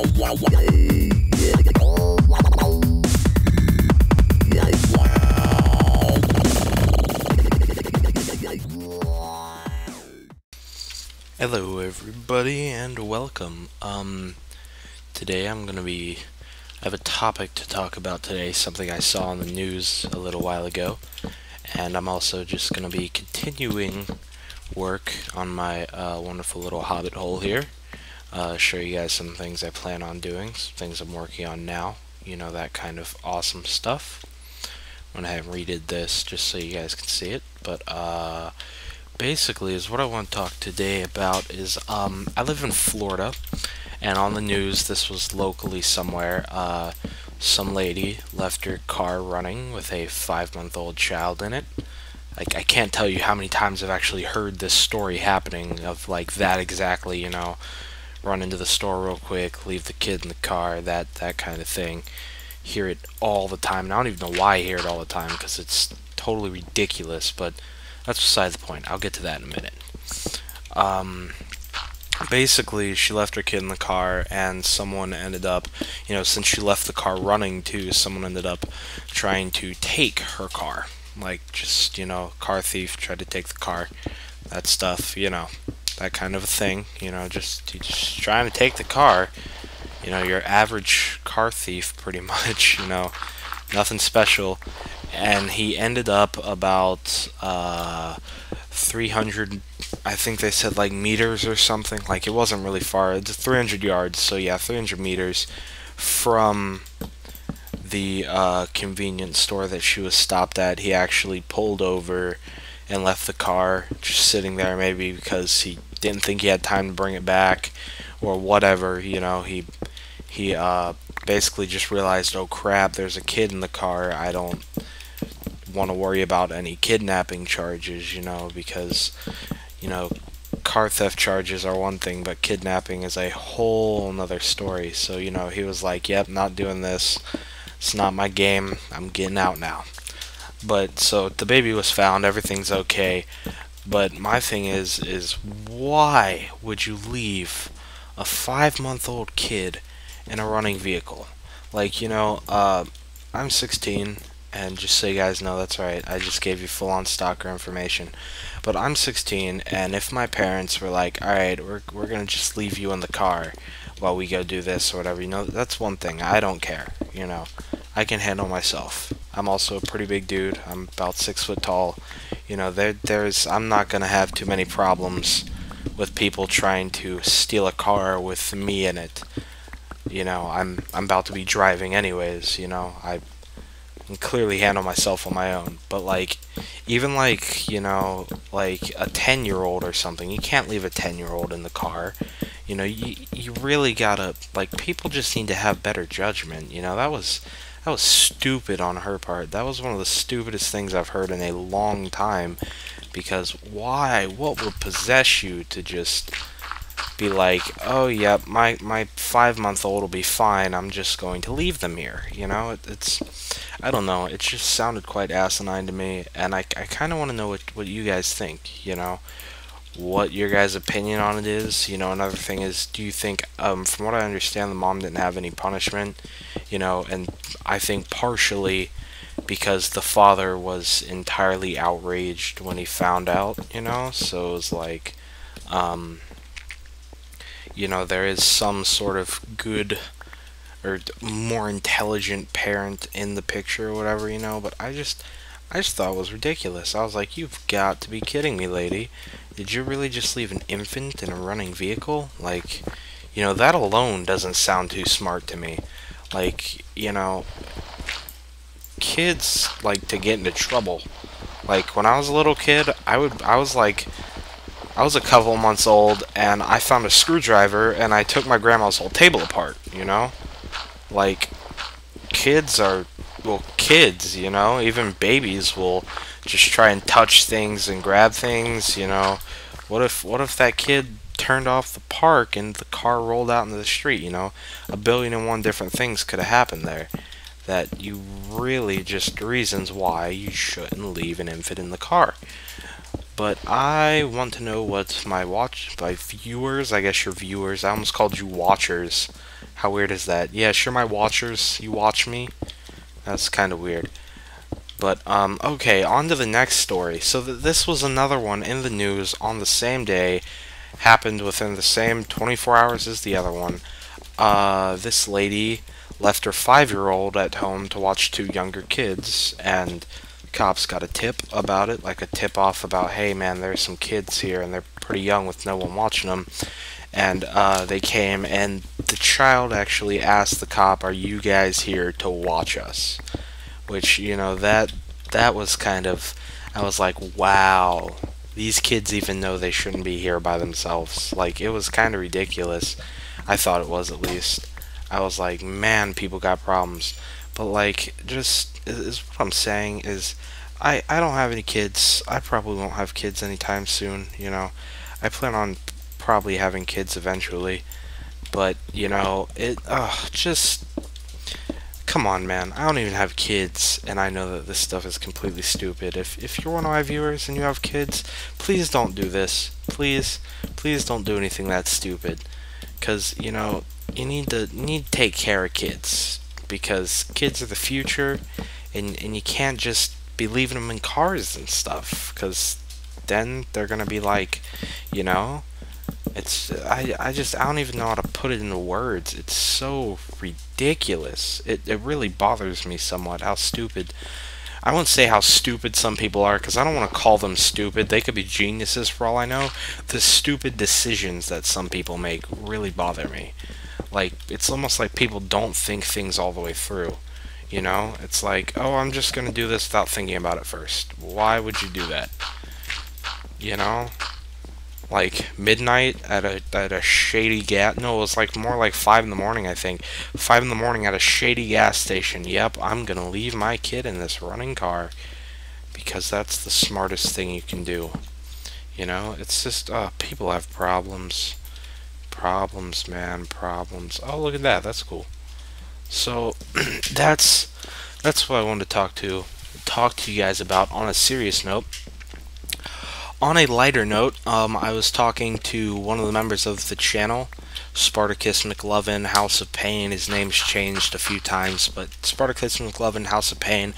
Hello everybody and welcome. Today I have a topic to talk about today, something I saw on the news a little while ago, and I'm also just gonna be continuing work on my wonderful little hobbit hole here. Show you guys some things I plan on doing, some things I'm working on now, you know, that kind of awesome stuff. I'm gonna have redid this just so you guys can see it, but basically is what I want to talk today about is I live in Florida, and on the news, this was locally somewhere, some lady left her car running with a 5-month-old child in it. Like, I can't tell you how many times I've actually heard this story happening of like that exactly, you know, run into the store real quick, leave the kid in the car, that kind of thing. Hear it all the time, and I don't even know why I hear it all the time, because it's totally ridiculous, but that's beside the point. I'll get to that in a minute. Basically, she left her kid in the car, and someone ended up, you know, since she left the car running too, someone ended up trying to take her car. Like, just, you know, car thief tried to take the car. That stuff, you know, that kind of a thing. You know, just trying to take the car. You know, your average car thief, pretty much, you know, nothing special. And he ended up about 300, I think they said like meters or something. Like, it wasn't really far. It's 300 yards, so yeah, 300 meters from the convenience store that she was stopped at. He actually pulled over and left the car just sitting there, maybe because he didn't think he had time to bring it back or whatever. You know, he basically just realized, oh crap, there's a kid in the car. I don't want to worry about any kidnapping charges, you know, because, you know, car theft charges are one thing, but kidnapping is a whole nother story. So, you know, he was like, yep, not doing this. It's not my game. I'm getting out now. But, so, the baby was found. Everything's okay. But my thing is why would you leave a 5-month-old kid in a running vehicle? Like, you know, I'm 16, and just so you guys know, that's right, I just gave you full-on stalker information. But I'm 16, and if my parents were like, alright, we're gonna just leave you in the car while we go do this or whatever, you know, that's one thing. I don't care, you know. I can handle myself. I'm also a pretty big dude. I'm about 6 foot tall. You know, I'm not gonna have too many problems with people trying to steal a car with me in it. You know, I'm about to be driving anyways, you know. I can clearly handle myself on my own. But, like, even, like, you know, like a 10-year-old or something, you can't leave a 10-year-old in the car. You know, you really gotta, like, people just need to have better judgment. You know, that was stupid on her part. That was one of the stupidest things I've heard in a long time. Because why? What would possess you to just be like, oh yeah, my 5-month-old will be fine, I'm just going to leave them here, you know? I don't know, it just sounded quite asinine to me, and I kind of want to know what you guys think, you know? What your guys' opinion on it is. You know, another thing is, do you think, from what I understand, the mom didn't have any punishment, you know, and I think partially because the father was entirely outraged when he found out, you know, so it was like, you know, there is some sort of good or more intelligent parent in the picture or whatever, you know, but I just thought it was ridiculous. I was like, you've got to be kidding me, lady. Did you really just leave an infant in a running vehicle? Like, you know, that alone doesn't sound too smart to me. Like, you know, kids like to get into trouble. Like, when I was a little kid, I was a couple months old, and I found a screwdriver, and I took my grandma's whole table apart, you know? Like, kids are, well, kids, you know? Even babies will just try and touch things and grab things, you know? What if that kid turned off the park and the car rolled out into the street, you know? 1,000,000,001 different things could have happened there. That you really just reasons why you shouldn't leave an infant in the car. But I want to know what my viewers, I guess your viewers, I almost called you watchers. How weird is that? Yeah, sure, my watchers, you watch me? That's kind of weird. But, okay, on to the next story. So this was another one in the news on the same day, happened within the same 24 hours as the other one. This lady left her 5-year-old at home to watch two younger kids, and cops got a tip about it, like a tip off about, hey man, there's some kids here and they're pretty young with no one watching them. And they came, and the child actually asked the cop, "Are you guys here to watch us?" Which, that was kind of, I was like, wow, these kids even know they shouldn't be here by themselves. Like, it was kind of ridiculous. I thought it was, at least. I was like, man, people got problems. But, like, just, is what I'm saying is, I don't have any kids. I probably won't have kids anytime soon, I plan on probably having kids eventually. But, just come on, man. I don't even have kids, and I know that this stuff is completely stupid. If you're one of my viewers and you have kids, please don't do this. Please don't do anything that stupid. Because, you need to take care of kids. Because kids are the future, and you can't just be leaving them in cars and stuff. Because then they're going to be like, you know, I don't even know how to put it into words. It's so ridiculous. It really bothers me somewhat how stupid. I won't say how stupid some people are, because I don't want to call them stupid. They could be geniuses for all I know. The stupid decisions that some people make really bother me. Like, it's almost like people don't think things all the way through. It's like, oh, I'm just going to do this without thinking about it first. Why would you do that? Like midnight at a shady gas. No, it was like more like 5 in the morning, I think. 5 in the morning at a shady gas station. Yep, I'm gonna leave my kid in this running car because that's the smartest thing you can do. It's just people have problems. Problems, man, problems. Oh, look at that. That's cool. So that's what I wanted to talk to you guys about on a serious note. On a lighter note, I was talking to one of the members of the channel, Spartacus McLovin, House of Pain. His name's changed a few times, but Spartacus McLovin, House of Pain,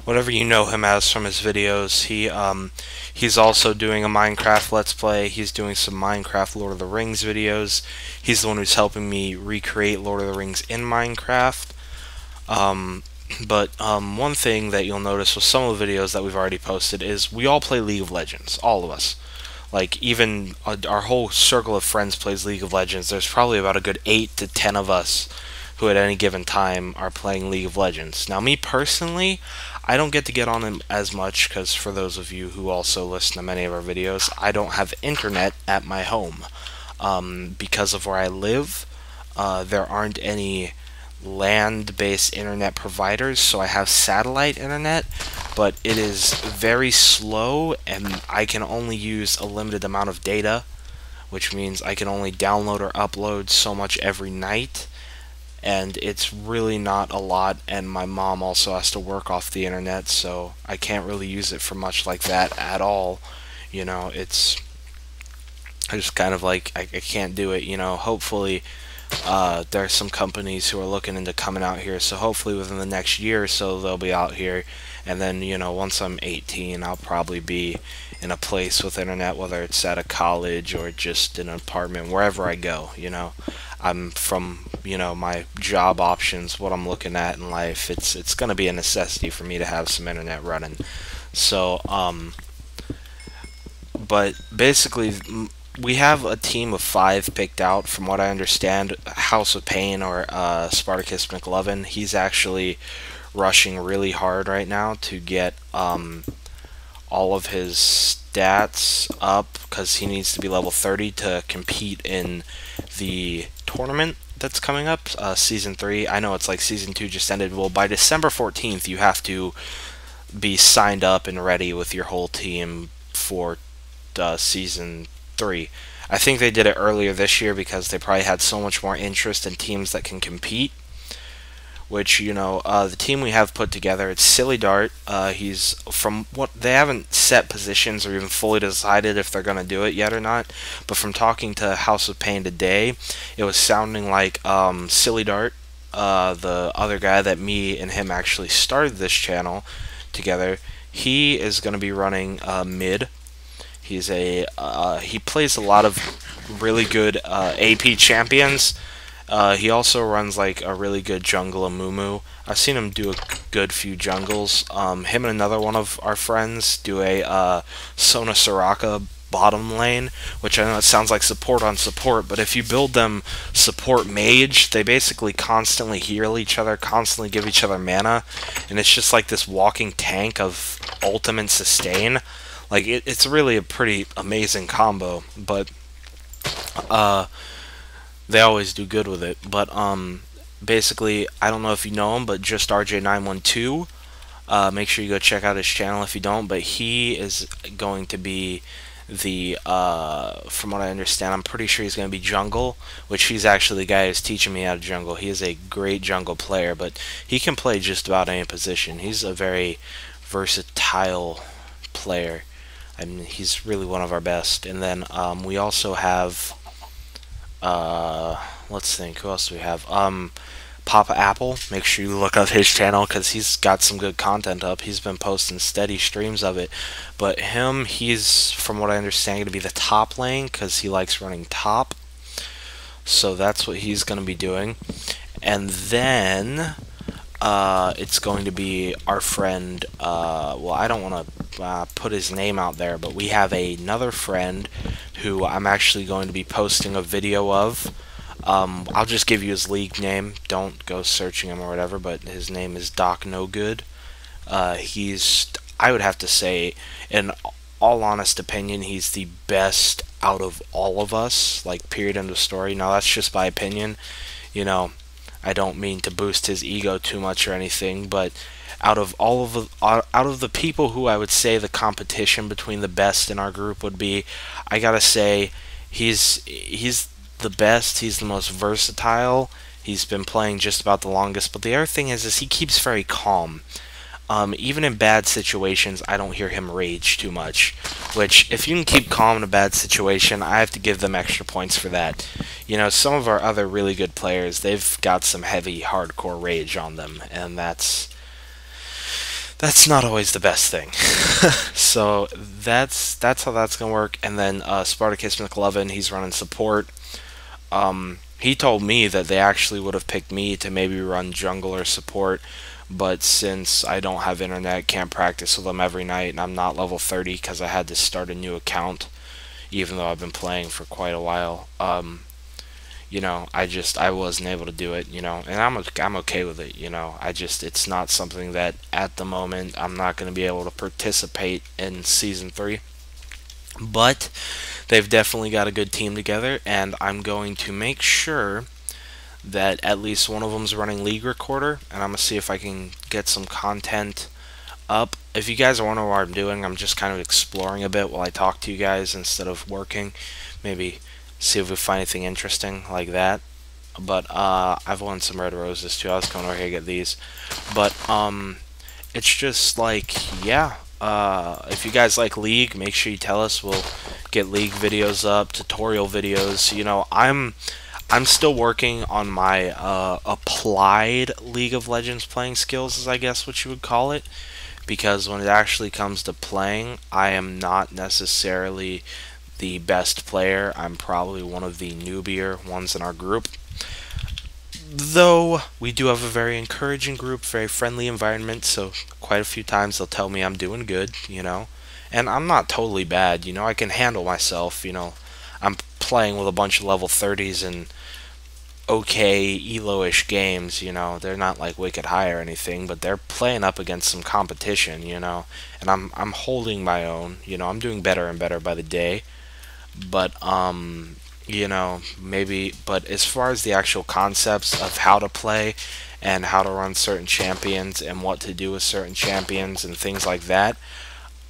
whatever you know him as from his videos. He's also doing a Minecraft Let's Play. He's doing some Minecraft Lord of the Rings videos. He's the one who's helping me recreate Lord of the Rings in Minecraft. But one thing that you'll notice with some of the videos that we've already posted is we all play League of Legends, all of us. Like, even our whole circle of friends plays League of Legends. There's probably about a good 8 to 10 of us who at any given time are playing League of Legends. Now, me personally, I don't get to get on them as much, because for those of you who also listen to many of our videos, I don't have internet at my home. Because of where I live, there aren't any land-based internet providers, so I have satellite internet, but it is very slow, and I can only use a limited amount of data, which means I can only download or upload so much every night, and it's really not a lot, and my mom also has to work off the internet, so I can't really use it for much like that at all. It's I just kind of like, I can't do it. Hopefully there are some companies who are looking into coming out here, so hopefully within the next year or so they'll be out here, and then once I'm 18, I'll probably be in a place with internet, whether it's at a college or just in an apartment, wherever I go. I'm from my job options, what I'm looking at in life, it's going to be a necessity for me to have some internet running. So but basically, we have a team of 5 picked out. From what I understand, House of Pain, or Spartacus McLovin, he's actually rushing really hard right now to get all of his stats up, because he needs to be level 30 to compete in the tournament that's coming up, Season 3. I know it's like Season 2 just ended. Well, by December 14th, you have to be signed up and ready with your whole team for Season 3. I think they did it earlier this year because they probably had so much more interest in teams that can compete, which, the team we have put together, it's Silly Dart. He's from what they haven't set positions or even fully decided if they're going to do it yet or not, but from talking to House of Pain today, it was sounding like Silly Dart, the other guy that me and him actually started this channel together, he is going to be running mid. He plays a lot of really good AP champions. He also runs like a really good jungle Amumu. I've seen him do a good few jungles. Him and another one of our friends do a Sona Soraka bottom lane, which I know it sounds like support on support, but if you build them support mage, they basically constantly heal each other, constantly give each other mana, and it's just like this walking tank of ultimate sustain. Like, it's really a pretty amazing combo, but they always do good with it. But basically, I don't know if you know him, but just RJ912. Make sure you go check out his channel if you don't. But he is going to be from what I understand, I'm pretty sure he's going to be jungle, which he's actually the guy who's teaching me how to jungle. He is a great jungle player, but he can play just about any position. He's a very versatile player. I mean, he's really one of our best. And then we also have, let's think, who else do we have? Papa Apple. Make sure you look up his channel because he's got some good content up. He's been posting steady streams of it. But he's, from what I understand, going to be the top lane because he likes running top. So that's what he's going to be doing. And then it's going to be our friend, well, I don't want to put his name out there, but we have another friend who I'm actually going to be posting a video of. I'll just give you his league name. Don't go searching him or whatever, but his name is Doc No Good. I would have to say, in all honest opinion, he's the best out of all of us, like, period, end of story. Now, that's just my opinion. I don't mean to boost his ego too much or anything, but out of the people who I would say the competition between the best in our group would be, I gotta say, he's the best. He's the most versatile. He's been playing just about the longest. But the other thing is he keeps very calm. Even in bad situations, I don't hear him rage too much. Which, if you can keep calm in a bad situation, I have to give them extra points for that. Some of our other really good players, they've got some heavy, hardcore rage on them, and that's not always the best thing. So that's how that's gonna work. And then Spartacus McLovin, he's running support. He told me that they actually would have picked me to maybe run jungle or support, but since I don't have internet, can't practice with them every night, and I'm not level 30 because I had to start a new account, even though I've been playing for quite a while. I wasn't able to do it, and I'm okay with it, it's not something that at the moment I'm not going to be able to participate in Season 3. But they've definitely got a good team together, and I'm going to make sure that at least one of them's running League Recorder, and I'm going to see if I can get some content up. If you guys are wondering what I'm doing, I'm just kind of exploring a bit while I talk to you guys instead of working. Maybe see if we find anything interesting like that. But I've won some red roses too. I was coming over here to get these. But it's just like, yeah. If you guys like League, make sure you tell us. We'll get League videos up, tutorial videos. I'm still working on my applied League of Legends playing skills, is I guess what you would call it. Because when it actually comes to playing, I am not necessarily the best player. I'm probably one of the newbier ones in our group. Though we do have a very encouraging group, very friendly environment, so quite a few times they'll tell me I'm doing good, and I'm not totally bad, I can handle myself, I'm playing with a bunch of level 30s and okay elo-ish games, they're not like wicked high or anything, but they're playing up against some competition, and I'm holding my own, I'm doing better and better by the day, but maybe, but as far as the actual concepts of how to play and how to run certain champions and what to do with certain champions and things like that,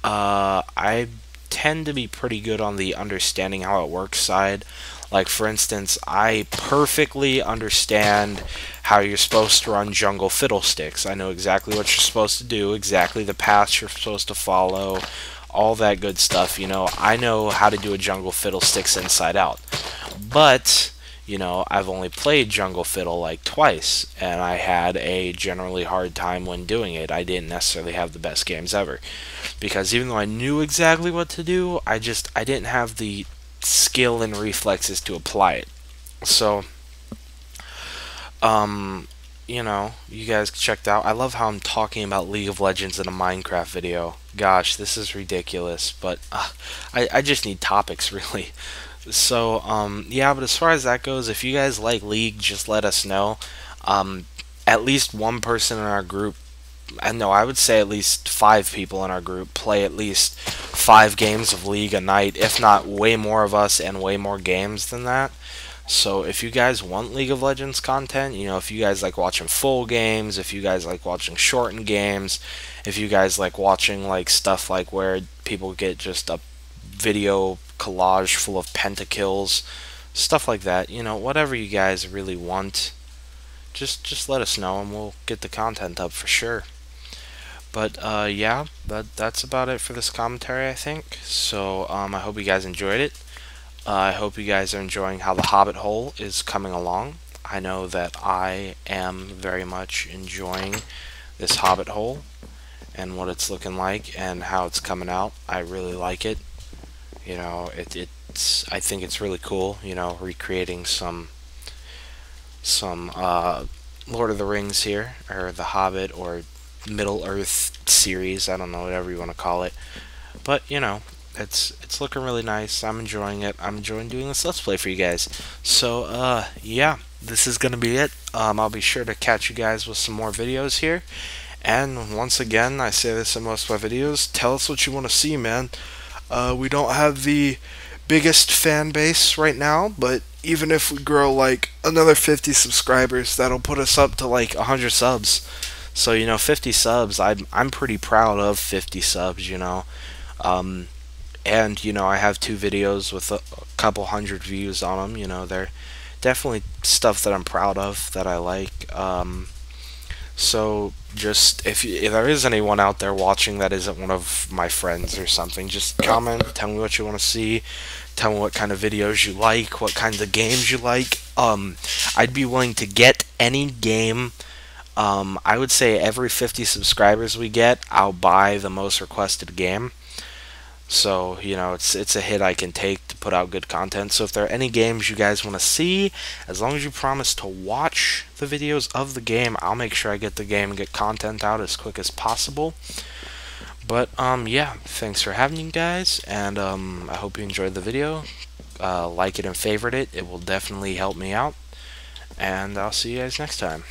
I tend to be pretty good on the understanding how it works side. Like, for instance, I perfectly understand how you're supposed to run Jungle Fiddlesticks. I know exactly what you're supposed to do, exactly the paths you're supposed to follow, all that good stuff. I know how to do a Jungle Fiddlesticks inside out. But, I've only played Jungle Fiddle like twice, and I had a generally hard time when doing it. I didn't necessarily have the best games ever. Because even though I knew exactly what to do, I didn't have the skill and reflexes to apply it. So, um, you guys checked out. I love how I'm talking about League of Legends in a Minecraft video. Gosh, this is ridiculous, but I just need topics, really. So, yeah, but as far as that goes, if you guys like League, just let us know. At least one person in our group, and no, I would say at least 5 people in our group play at least 5 games of League a night, if not way more of us and way more games than that. So if you guys want League of Legends content, if you guys like watching full games, if you guys like watching shortened games, if you guys like watching like stuff like where people get just a video collage full of pentakills, stuff like that, whatever you guys really want, just let us know and we'll get the content up for sure. But yeah, that's about it for this commentary, I think. So I hope you guys enjoyed it. I hope you guys are enjoying how the Hobbit hole is coming along. I know that I am very much enjoying this Hobbit hole and what it's looking like and how it's coming out. I really like it. I think it's really cool. Recreating some Lord of the Rings here, or the Hobbit, or Middle Earth series. I don't know, whatever you want to call it. But it's looking really nice. I'm enjoying it. I'm enjoying doing this Let's Play for you guys. So yeah, this is gonna be it. I'll be sure to catch you guys with some more videos here. And once again, I say this in most of my videos, tell us what you want to see, man. We don't have the biggest fan base right now, but even if we grow like another 50 subscribers, that'll put us up to like 100 subs. So 50 subs, I'm pretty proud of 50 subs. And I have 2 videos with a couple hundred views on them. They're definitely stuff that I'm proud of, that I like. So just if there is anyone out there watching that isn't one of my friends or something, just comment, tell me what you want to see, tell me what kind of videos you like, what kinds of games you like. I'd be willing to get any game. I would say every 50 subscribers we get, I'll buy the most requested game. So, it's a hit I can take to put out good content. So if there are any games you guys want to see, as long as you promise to watch the videos of the game, I'll make sure I get the game and get content out as quick as possible. But, yeah, thanks for having you guys, and I hope you enjoyed the video. Like it and favorite it. It will definitely help me out. And I'll see you guys next time.